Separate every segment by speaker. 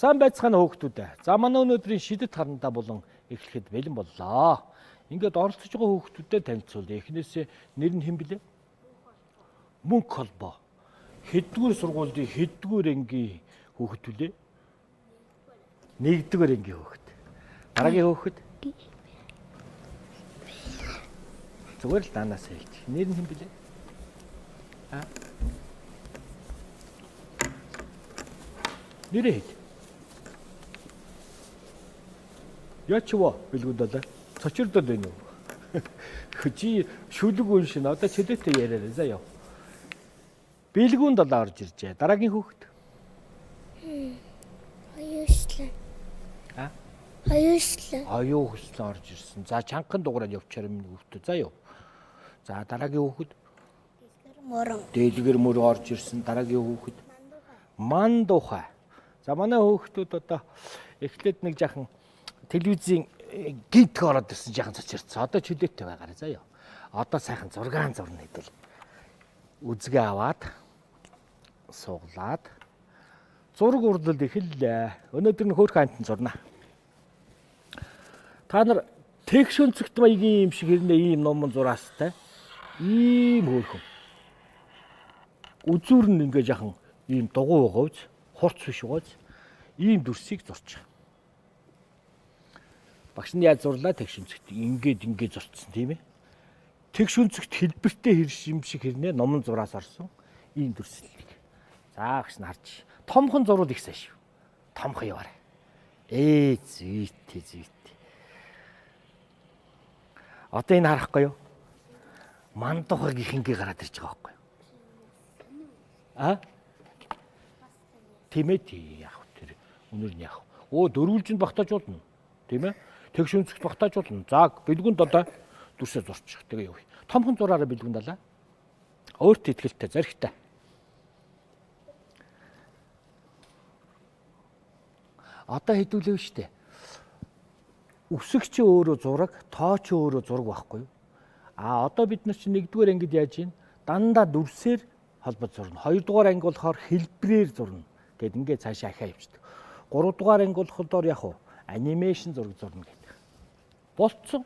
Speaker 1: Сайн байцгаана хөөгтүүд. За манай өнөөдрийн шидэт харандаа болон эхлэхэд бэлэн боллоо. Ингээд оролцож байгаа хөөгтүүдэд танилцуулъя. Эхнээсээ нэр нь хэн блэ? Мөнх холбоо. Хэддүгээр сургуулийн хэддүгээр ангийн хөөгт үлээ? Нэгдүгээр ангийн хөөгт. Дараагийн хөөгт? Зүгээр л данаас хэлж. Нэр нь хэн блэ? Нэрээ хэд? Ячва бэлгүүд болоо. Цочирдод байна уу? Чи шүлэг үншин одоо чөлөөтэй яриараа заяа. Бэлгүүнд долоо орж иржээ. Дараагийн хүүхэд.
Speaker 2: Аюуслан. Аюуслан.
Speaker 1: Аюуслан орж ирсэн. За чанхан дугаараар явчаар минь хүүхэд заяа. За дараагийн хүүхэд. Дэлгэр мөрөн орж ирсэн. Дараагийн хүүхэд. Мандухай. За манай хүүхдүүд одоо эхлээд нэг жахан телевизийн гинтг ороод ирсэн жахан цочирцсан. Одоо чөлөөтэй байгаарай заяа. Одоо сайхан зургаан зурна хэдэл. Үзгээ аваад сууглаад зураг урлал эхэллээ. Өнөөдөр нь хөөх хантан зурна. Та нар тэгш өнцөгт маягийн юм шиг хэрнээ ийм номон зураастай. Ийм хөөхөн. Үзүүр нь ингээ жахан ийм дугуй байгаач, хурц биш байгаач. Ийм дүрсийг зурчих. Багш нь яаж зурлаа тэгш өнцөгт ингээд зурцсан тийм ээ. Тэгш өнцөгт хэлбэртэй хэрш юм шиг хэрнээ номон зураас орсон ийм дүрслэлийг. За багш нь харж. Томхон зурвал их сайн шүү. Томхон яваарай. Зүйтэй. Одоо энэ харахгүй юу? Мандухаг ихэнгээ гараад ирж байгаа байхгүй юу? Тийм ээ яах вэ тэр өнөр нь яах вэ? Дөрвөлжинд багтаажуулна. Тийм ээ? Тэгш өнцөгт багтаажуулна. За бэлгүнд одоо дүрсээ зурчих. Тэгээ явъя. Томхон зураараа бэлгүнд далаа. Өөрт итгэлтэй, зоригтой. Одоо хэдүүлээв штэ. Үсэг чи өөрөө зураг, тоо чи өөрөө зураг байхгүй юу? Одоо бид нар чи нэгдүгээр ангид яаж ийн? Дандаа дүрсээр холбож зурна. Хоёрдугаар анги болохоор хэлбэрээр зурна. Гэт ингээд цаашаа ахиа явчихдаг. Гуравдугаар анги болохоор яг уу анимашн зураг зурна гэдэг. Болцсон.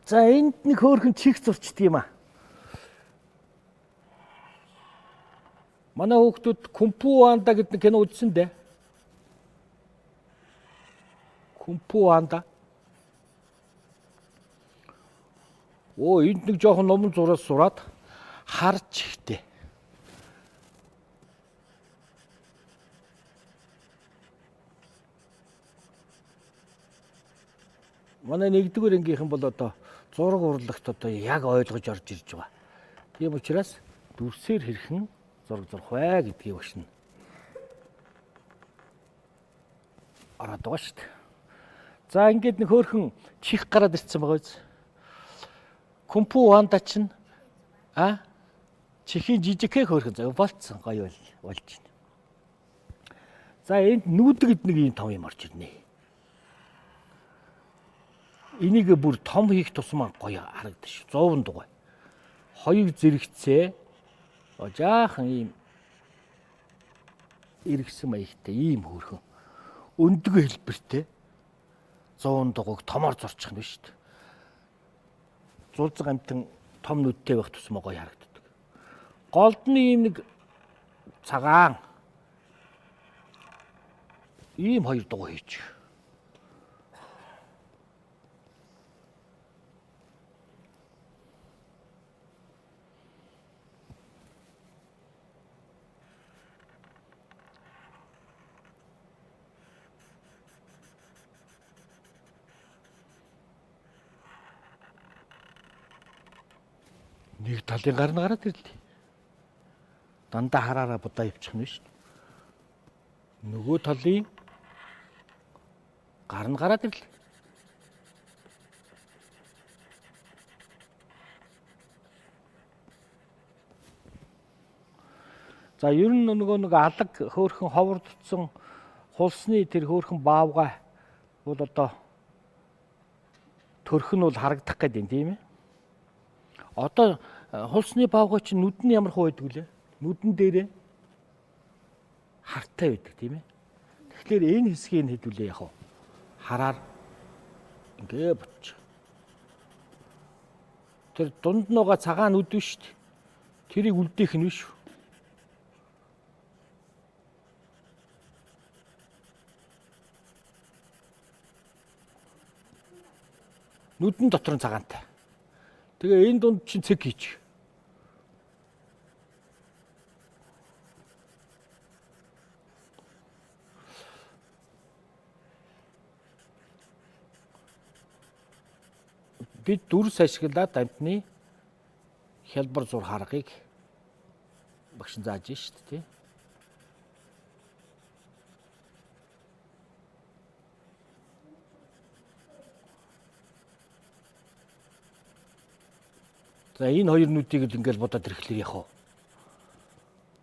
Speaker 1: За энд нэг хөөрхөн чих зурчдаг юм аа. Манай хүүхдүүд Кунг-фу Панда гэдэг кино үзсэн дээ. Кунг-фу Панда. Энд нэг жоохон номон зураас сураад харж ихтэй. Манай нэгдүгээр ангийнхан бол одоо зураг урлагт одоо яг ойлгож орж ирж байгаа. Тийм учраас дүрсээр хэрхэн зураг зурх вэ гэдгийг багш нь ороод байгаа шүү дээ. За ингээд нэг хөөрхөн чих гараад ирсэн байгаа биз. Кунг-фу Панда чинь чихийн жижигхэн хөөрхөн заяа болцсон гоё болж байна. За энд нүүдэг нэг юм том юм орж ирнэ. Энийг бүр том хийх тусмаа гоё харагдаж шүү. 100 дугуй. Хоёуг зэрэгцээ. Жаахан ийм эргэсэн маягтай ийм хөөрхөн. Өндгөө хэлбэртэй 100 дугуйг томоор зурчих нь шүү дээ. Зулцэг амтан том нүдтэй байх тусмаа гоё харагддаг. Голд нь ийм нэг цагаан ийм хоёр дугуй хийж. Нэг талын гар нь гараад ирлээ. Дандаа хараараа будаа явчих нь шүү дээ. Нөгөө талын гар нь гараад ирлээ. За ер нь нөгөө нэг алаг хөөрхөн ховор дутсан хулсны тэр хөөрхөн баавгай бол одоо төрх нь бол харагдах гэдэг юм тийм ээ. Одоо хулсны баавгай чинь нүд нь ямар хөө байдаг вүлээ? Нүдэн дээрээ хартай байдаг тийм ээ. Тэгэхээр энэ хэсгийг хэдүүлээ яг хараар ингээ бутчих. Тэр дунд нуга цагаан үдвэ шүү дээ. Тэрийг үлдээх нь биш. Нүдэн дотор нь цагаантай. Тэгээ энэ дунд чинь цэг хийчих. Бид дүрс ашиглаад амтны хялбар зур харгыг багш зааж шүү дээ тий. За энэ хоёр нүдийг л ингээл бодоод ирэхлээр яах вэ?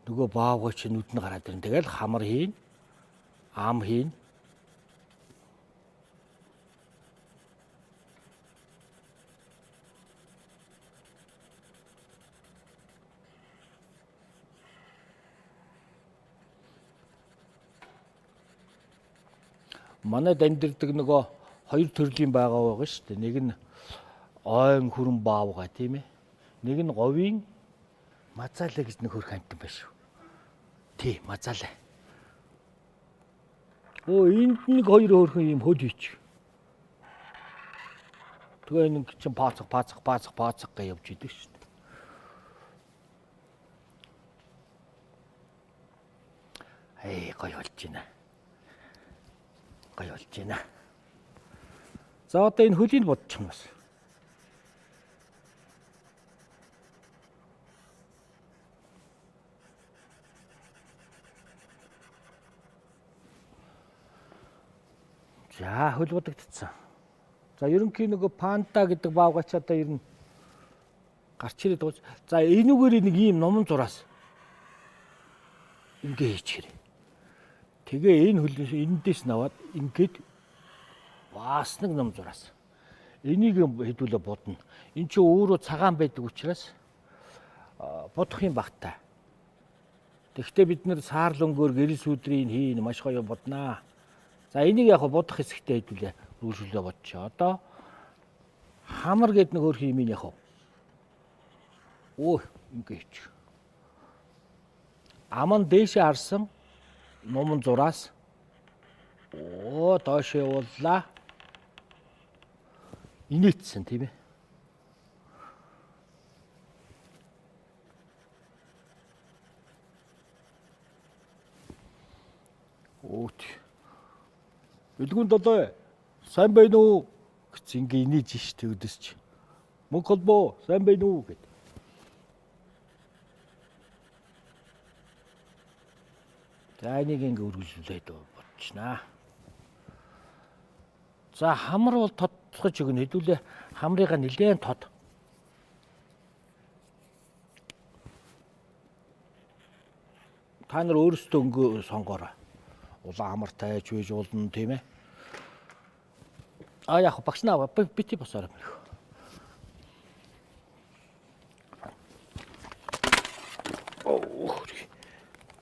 Speaker 1: Нөгөө баавгай чи нүд нь гараад ирэн. Тэгэл хамар хийн, ам хийн. Манай дандирдаг нөгөө хоёр төрлийн байгаа шүү дээ. Нэг нь ойн хүрэн баавгай тийм ээ. Нэг нь говийн мазаалаа гэж нэг хөрх амтан байна шүү. Тий, мазаалаа. Энд нэг хоёр хөрхөн юм хөл ич. Тэгээ нэг чинь паацах гэж явж идэв шүү дээ. Гоё болж байна. Гоё болж байна. За одоо энэ хөлийг бодчих юм бас. За хөл бодогдсон. За ерөнхийн нөгөө панда гэдэг баавгач одоо ер нь гарч ирээд байгаа. За энүүгээр нэг ийм номон зураас ингээ хийчихэрээ. Тэгээ энэ хөл эндээс наваад ингээд бас нэг ном зураас. Энийг хэдүүлээ бодно. Энд чи өөрөө цагаан байдаг учраас бодох юм багтаа. Тэгэхдээ бид нэр саарлөнгөөр гэрэл сүдрийг хийн маш гоё боднаа. За энийг яг бодох хэсэгтээ хэдүүлээ үргэлжлүүлээ бодчихоо. Одоо хамар гэдэг нэг өөр юм яг. Ингээд. Аман дээшээ харсан номон зураас доош явууллаа. Инээдсэн тийм ээ. Билгүүн долоо сайн байна уу гэж ингээ инээж штэ өдөс чи. Мөнх холбоо сайн байна уу гэд. За энийг ингээ үргэлжлүүлээд бодчихнаа. За хамар бол тодтогч өгнө хэдүүлээ хамрыгаа нэлээд тод. Та нар өөрсдөө өнгөө сонгоорой. Улаан хамартай ч байж болно тийм ээ. Яг багш наа бити босоор юм.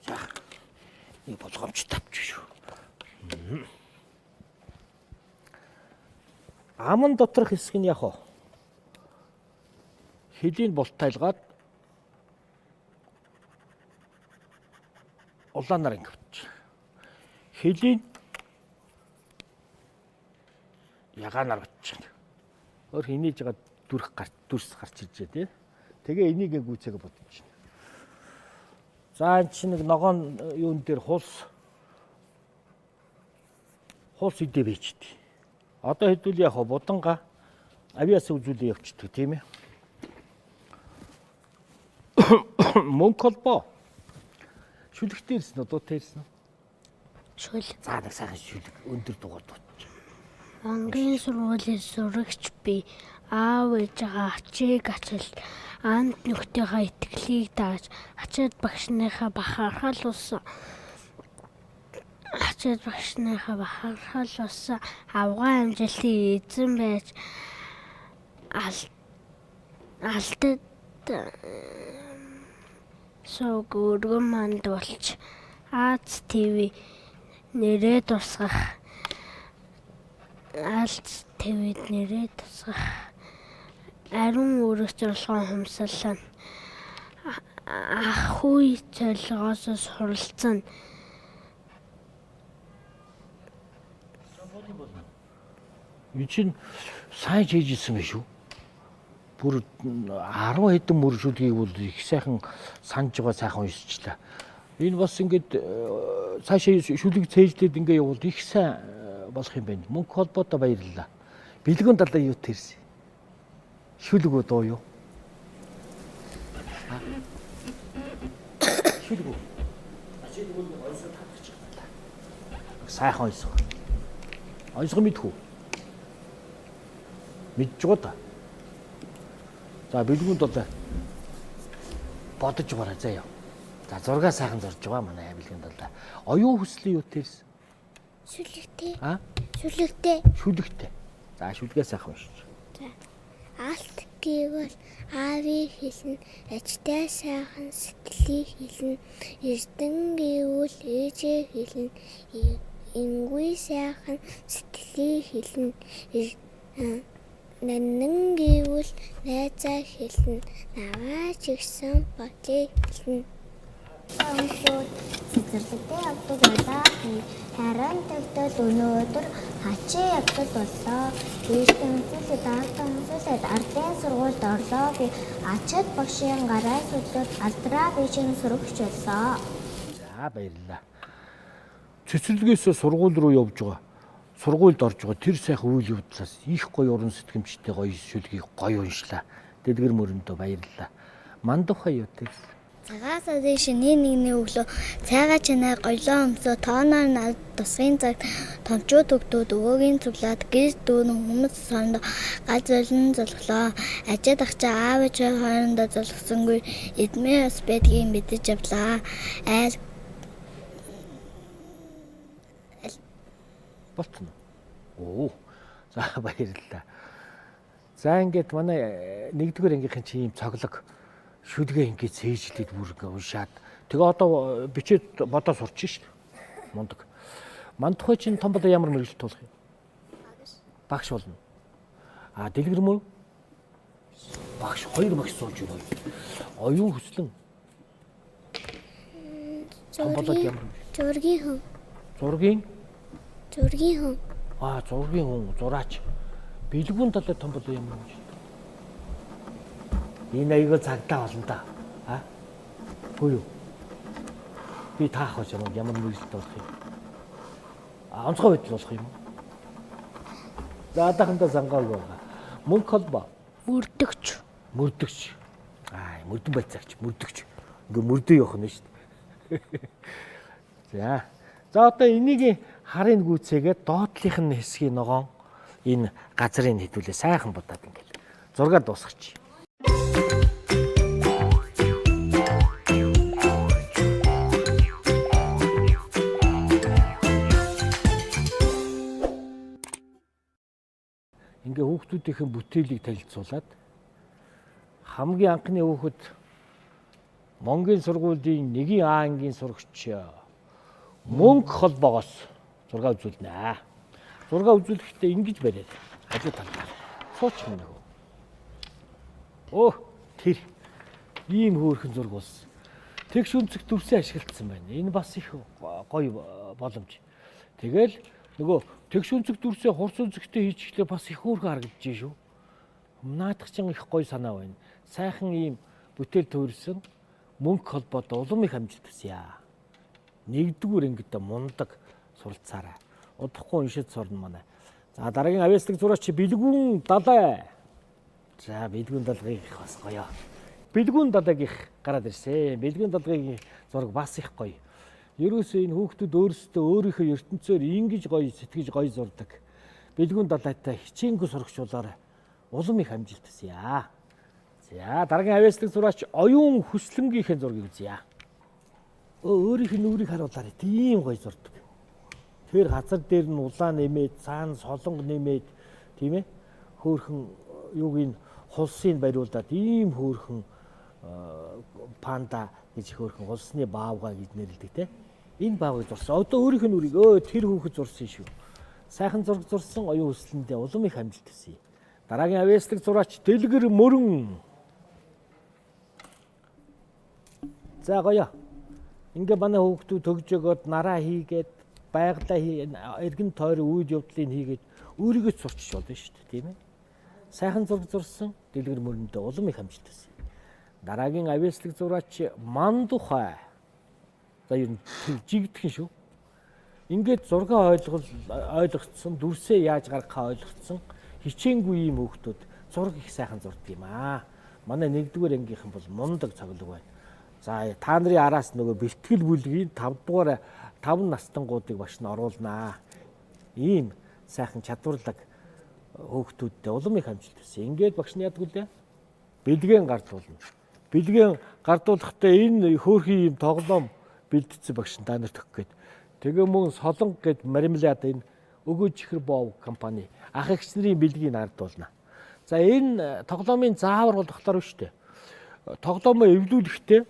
Speaker 1: За. Нэг болгоомж тавьчих шүү. Аман доторх хэсэг нь яг хэлийн бултайлгаад улаанаар ингээд. Хэлийн ягаанаар батчихна. Өөр хийнэж байгаа дүрс гарч иржээ тий. Тэгээ энийг гүйцээгээ бодчихно. За энэ чинь нэг ногоон юун дээр хулс идэ бийчихдээ. Одоо хэдүүл яг буданга авиас үзүүлээ явчихдаг тийм ээ. Мөнх холбоо. Шүлэгтэй ирсэн үү? Дуутай ирсэн үү?
Speaker 2: Шүлэг.
Speaker 1: За нэг сайхан шүлэг өндөр дугаар дууч.
Speaker 2: Ангийн сургуулийн сурагч би аав ээжээ ачааг ачаал анд нөхдийнхөө итгэлийг дааж ачаад багшныхаа бахархал ус авгаа амжилтын эзэн байж алдад сог өргөн манд болж Аз ТV нэрээ тусгах. Аз ТV-д нэрээ тусгах. Ариун өрөх зорилгоо хумсална. Ах үе цолгоос суралцсан.
Speaker 1: Энэ чинь сайн хийжсэн байх шүү. Бүр 10 хэдэн мөр шүлгийг бол их сайхан санаж байгаа сайхан уншчихлаа. Энэ бас ингээд цаашаа шүлэг цээжлээд ингээ явбал их сайн болох юм байна. Мөнх холбоотой баярлалаа. Бэлгүүн далаа юу тэрсэн? Шүлэг үү дуу юу? Шүлэг үү? Шүлэг үү ойсоо татчих байна. Сайхан ойсоо. Ойсоо мэдхүү. Мэдж байгаа та. За бэлгүүнд бол бодож бараа заяа. За зураг сайхан зурж байгаа манай бэлгүүнд бол. Оюун хүслийн юу тэрс?
Speaker 2: Шүлэгтэй.
Speaker 3: Шүлэгтэй.
Speaker 1: Шүлэгтэй. За шүлгээ сайхан уншиж.
Speaker 3: За. Алт гэвэл аавыг хэлнэ, ажтай сайхан сэтгэлийг хэлнэ, эрдэн гэвэл ээжээ хэлнэ, ингүй сайхан сэтгэлийг хэлнэ, наннан гэвэл найзаа хэлнэ, наваа ч гэсэн бодлыг хэлнэ.
Speaker 4: Өнөөдөр цэцэрлэгтэй явдаг байлаа. Харин тэгтэл өнөөдөр хачаа явдаг боллоо. Ийштэй үнсэлээд даалтан үнсэлээд ардын сургуульд орлоо. Би ачаад багшийн гараас өдөөд алдраа бишийн сурагч боллоо.
Speaker 1: За баярлалаа. Цэцэрлэгээс сургууль руу явж байгаа. Сургуульд орж байгаа тэр сайхан үйл явдлаас их гоё уран сэтгэмжтэй гоё шүлгийг гоё уншлаа. Дэлгэр мөрөндөө баярлалаа. Мандухай юу тэрс?
Speaker 3: Цагаасаа дээш нэгний өглөө цайгаа чанаа гоёлоо өмсөө тооноор над тусгын цагт томчууд өгдөөд өвөөгийн цуглаад гэрс дүүрэн хүмүүс соронд гал золин золглоо. Ажид ахчаа аав ээж хоорондоо золгосонгүй эдмээ бас байдгийг мэдэж авлаа. Айл
Speaker 1: Болтно. Оо. За баярлалаа. За ингээд манай 1-р ангийнхын чи ийм цоглог шүлгээ ингээд цээжлээд бүр ингээд уншаад тэгээ одоо бичээд бодоо сурч шít. Мундаг. Мандухай чинь том бодоо ямар мэрэгчлэлт болох юм? Багш болно. А дэлгэр мөр? Багш, 2 багш сууж байна. Оюун хүслэн. Том бодоо ямар?
Speaker 3: зургийн хүн.
Speaker 1: Зургийн?
Speaker 3: Зургийн хүн.
Speaker 1: А зургийн хүн, зураач. Бэлгүүн талаа том бодоо ямар юм? Энэ аяга цагтаа болно да. А? Хөө юу? Би таах гэж ямар мэрэгчлэлт болох юм? А онцгой байдал болох юм. За одоохондоо сангааг байгаа. Мөнх холбоо.
Speaker 2: Мөрдөгч.
Speaker 1: Мөрдөгч. Аа, мөрдөн байцаагч, мөрдөгч. Ингээ мөрдөө явах нь шүү дээ. За. За одоо энийг харын гүйцээгээд доотлих нь хэсгийн ногоон энэ газрын хэдүүлээ сайхан бодоод ингээл зургаар дуусгачих. Ингээ хүүхдүүдийн бүтээлийг танилцуулаад хамгийн анхны хүүхэд Монголын сургуулийн 1-ийн А ангийн сурагч мөнх холбоогоос зураг үзүүлнэ. Зураг үзүүлэхдээ ингэж бариад хажуу талдаа сууч юм нөхөө. Оо тэр ийм хөөрхөн зураг болсон. Тэгш үнцэг дүрсээ ашиглагдсан байна. Энэ бас их гоё боломж. Тэгэл нөгөө тэгш үнцэг дүрсээ хурц үнцэгтэй хийчихлээ бас их хөөрхөн харагдаж шүү. Наадах чинь их гоё санаа байна. Сайхан ийм бүтээл төрсөн мөнх холбоод улам их амжилт хүсье. 1-р ангид мундаг суралцаарай. Удахгүй уншиж сурна манай. За дараагийн авьяаслаг зураач бэлгүүн далай. За бэлгүүн далгыг их бас гоё. Бэлгүүн далайг их гараад ирсэн. Бэлгүүн далгыг зураг бас их гоё. Ерөөсөө энэ хүүхдүүд өөрсдөө өөрийнхөө ертөнцөөр ингэж гоё сэтгэж гоё зурдаг. Бэлгүүн далайтай хичээнгүй сурагчулаарай. Улам их амжилт хүсье. За дараагийн авьяаслаг зураач оюун хүслэнгийнхээ зургийг үзье. Өөрийнх нь нүрийг харуулаарай. Тийм гоё зурдаг. Тэр газар дээр нь улаан нэмээд, цаана солонго нэмээд, тийм ээ? Хөөхөн юуг нь хулсыг бариулаад ийм хөөхөн панда гэж хөөхөн улсны баавга гэж нэрлэдэг те. Энэ баавыг зурсан. Одоо өөрийнх нь үрийг тэр хүүхэд зурсан шүү. Сайхан зураг зурсан оюун хүслэндээ улам их амжилт хүсье. Дараагийн авьяаслаг зураач Дэлгэр Мөрөн. За гоё. Ингээ манай хүүхдүүд төгж өгөөд нараа хийгээд байгалаа эргэн тойрон үед явдлыг хийгээд өөрийгөө сурчиж болно шүү дээ, тийм ээ. Сайхан зураг зурсан Дэлгэр Мөрөндөө улам их амжилт хүсье. Дараагийн авьяаслаг зураач Мандухай. За ер нь жигдхэн шүү. Ингээд зургаа ойлгогдсон, дүрсээ яаж гаргахаа ойлгогдсон хичээнгүй юм хүүхдүүд зураг их сайхан зурдаг юм аа. Манай 1-р ангийнхан бол мундаг цоглог байна. За та нарын араас нөгөө бэлтгэл бүлгийн 5 настангуудыг багш нь оруулнаа. Ийм сайхан чадварлаг хүүхдүүдтэй улам их амжилт хүсье. Ингээд багш нь яадаг үлээ? Бэлгэн гардуулна. Бэлгэн гардуулахдаа энэ хөөрхий юм тоглоом бэлдсэн багш та нарт өгөх гээд. Тэгээ мөн Солонго гээд мармелад энэ өгөөж ихэр боов компани ах эгч нарын бэлгийг гардуулна. За энэ тоглоомын заавар бол болохоор биш үү? Тоглоомоо эвлүүлэхдээ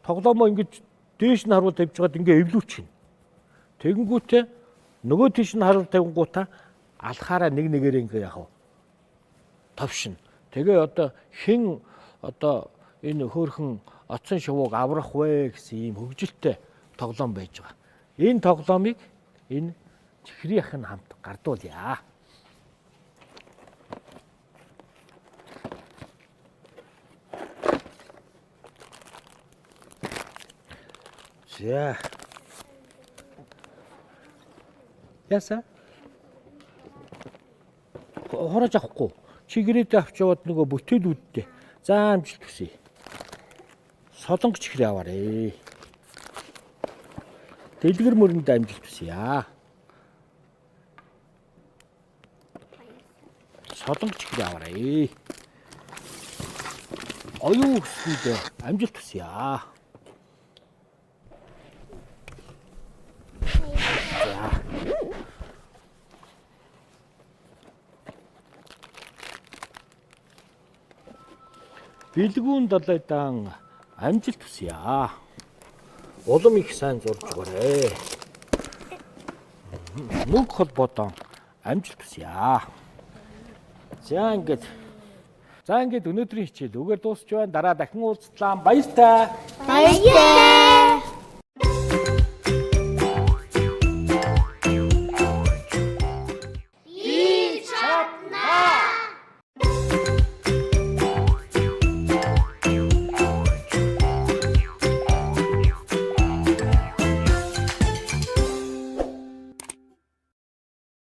Speaker 1: тоглоомоо ингэж дээш нь харуул тавьж байгаад ингээ эвлүүлчихнэ. Тэгэнгүүтээ нөгөө тийш нь харуул тавингуудаа алхаараа нэг нэгээрээ ингээ яах вэ? Товшин. Тэгээ одоо хэн одоо энэ хөөрхөн оцсон шувууг аврах вэ гэсэн ийм хөгжилтэй тоглоом байж байгаа. Энэ тоглоомыг энэ чихрийн ах нь хамт гардуулъя. За. Яса? Хороож авахгүй. Чи гэрээдээ авч яваад нөгөө бүтээлүүдтэй. За амжилт хүсье. Солонго чихрээ аваарэ. Дэлгэр Мөрөнд амжилт хүсье. Солонго чихрээ аваарэ. Оюун хүслэнд амжилт хүсье. Бэлгүүн далайдаан амжилт хүсье. Улам их сайн зурж өгөөрэй. Мөнх холбоотон амжилт хүсье. За ингээд өнөөдрийн хичээл үгээр дуусч байна. Дараа дахин уулзлаа. Баяртай.
Speaker 3: Баярлалаа.